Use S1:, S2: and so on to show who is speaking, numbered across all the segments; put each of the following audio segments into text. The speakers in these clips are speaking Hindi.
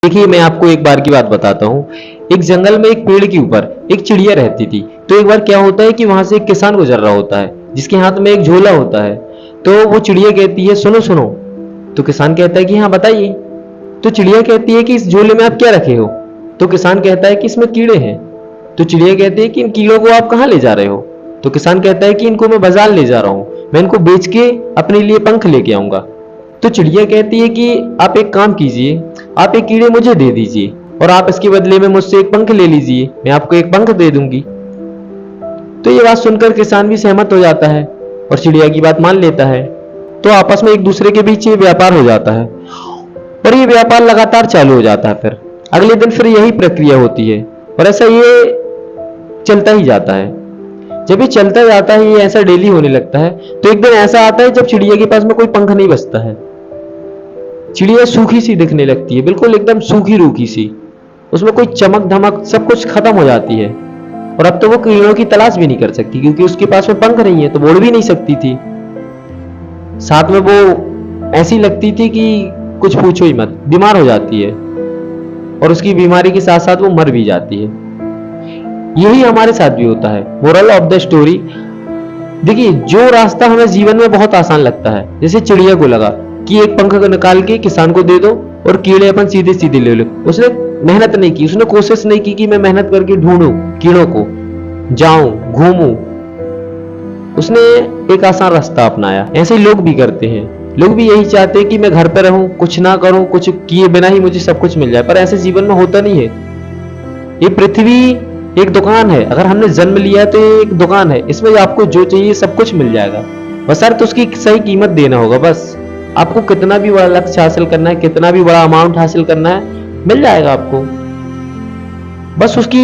S1: देखिए, मैं आपको एक बार की बात बताता हूँ। एक जंगल में एक पेड़ के ऊपर एक चिड़िया रहती थी। तो एक बार क्या होता है कि वहां से एक किसान गुजर रहा होता है, जिसके हाथ में एक झोला होता है। तो वो चिड़िया कहती है, सुनो सुनो। तो किसान कहता है कि हाँ बताइए। तो चिड़िया कहती है कि इस झोले में आप क्या रखे हो? तो किसान कहता है कि इसमें कीड़े हैं। तो चिड़िया कहती है कि इन कीड़ों को आप कहाँ ले जा रहे हो? तो किसान कहता है कि इनको मैं बाजार ले जा रहा हूँ, मैं इनको बेच के अपने लिए पंख लेके आऊंगा। तो चिड़िया कहती है कि आप एक काम कीजिए, आप एक कीड़े मुझे दे दीजिए और आप इसके बदले में मुझसे एक पंख ले लीजिए, मैं आपको एक पंख दे दूंगी। तो ये बात सुनकर किसान भी सहमत हो जाता है और चिड़िया की बात मान लेता है। तो आपस में एक दूसरे के बीच ये व्यापार हो जाता है और ये व्यापार लगातार चालू हो जाता है। फिर अगले दिन फिर यही प्रक्रिया होती है और ऐसा ये चलता ही जाता है। जब ये चलता जाता है, ये ऐसा डेली होने लगता है, तो एक दिन ऐसा आता है जब चिड़िया के पास में कोई पंख नहीं बचता है। चिड़िया सूखी सी दिखने लगती है, बिल्कुल एकदम सूखी रूखी सी। उसमें कोई चमक धमक सब कुछ खत्म हो जाती है और अब तो वो कीड़ों की तलाश भी नहीं कर सकती, क्योंकि उसके पास में पंख नहीं है, तो उड़ भी नहीं सकती थी। साथ में वो ऐसी लगती थी कि कुछ पूछो ही मत, बीमार हो जाती है और उसकी बीमारी के साथ साथ वो मर भी जाती है। यही हमारे साथ भी होता है। मोरल ऑफ द स्टोरी, देखिए, जो रास्ता हमें जीवन में बहुत आसान लगता है, जैसे चिड़िया को लगा कि एक पंख को निकाल के किसान को दे दो और कीड़े अपन सीधे सीधे ले लो। उसने मेहनत नहीं की, उसने कोशिश नहीं की कि मैं मेहनत करके ढूंढूं कीड़ों को, जाऊं घूमूं। उसने एक आसान रास्ता अपनाया। ऐसे ही लोग भी करते हैं। लोग भी यही चाहते हैं कि मैं घर पे रहूं, कुछ ना करूं, कुछ किए बिना ही मुझे सब कुछ मिल जाए, पर ऐसे जीवन में होता नहीं है। ये पृथ्वी एक दुकान है। अगर हमने जन्म लिया तो ये एक दुकान है, इसमें आपको जो चाहिए सब कुछ मिल जाएगा, बशर्ते उसकी सही कीमत देना होगा। बस आपको कितना भी बड़ा लक्ष्य हासिल करना है, कितना भी बड़ा अमाउंट हासिल करना है, मिल जाएगा आपको। बस उसकी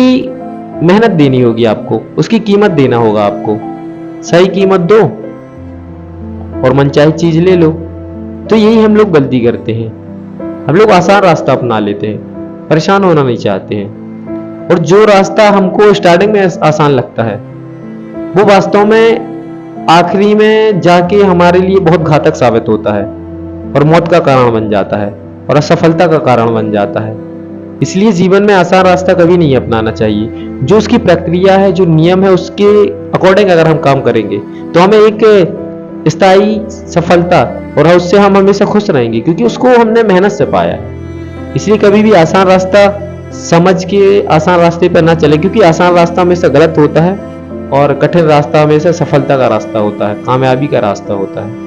S1: मेहनत देनी होगी आपको, उसकी कीमत देना होगा आपको। सही कीमत दो और मनचाही चीज ले लो। तो यही हम लोग गलती करते हैं। हम लोग आसान रास्ता अपना लेते हैं, परेशान होना नहीं चाहते हैं। और जो रास्ता हमको स्टार्टिंग में आसान लगता है, वो वास्तव में आखिरी में जाके हमारे लिए बहुत घातक साबित होता है और मौत का कारण बन जाता है और असफलता का कारण बन जाता है। इसलिए जीवन में आसान रास्ता कभी नहीं अपनाना चाहिए। जो उसकी प्रक्रिया है, जो नियम है, उसके अकॉर्डिंग अगर हम काम करेंगे तो हमें एक स्थायी सफलता और उससे हम हमेशा खुश रहेंगे, क्योंकि उसको हमने मेहनत से पाया है। इसलिए कभी भी आसान रास्ता समझ के आसान रास्ते पर ना चले, क्योंकि आसान रास्ता हमेशा गलत होता है और कठिन रास्ता हमेशा सफलता का रास्ता होता है, कामयाबी का रास्ता होता है।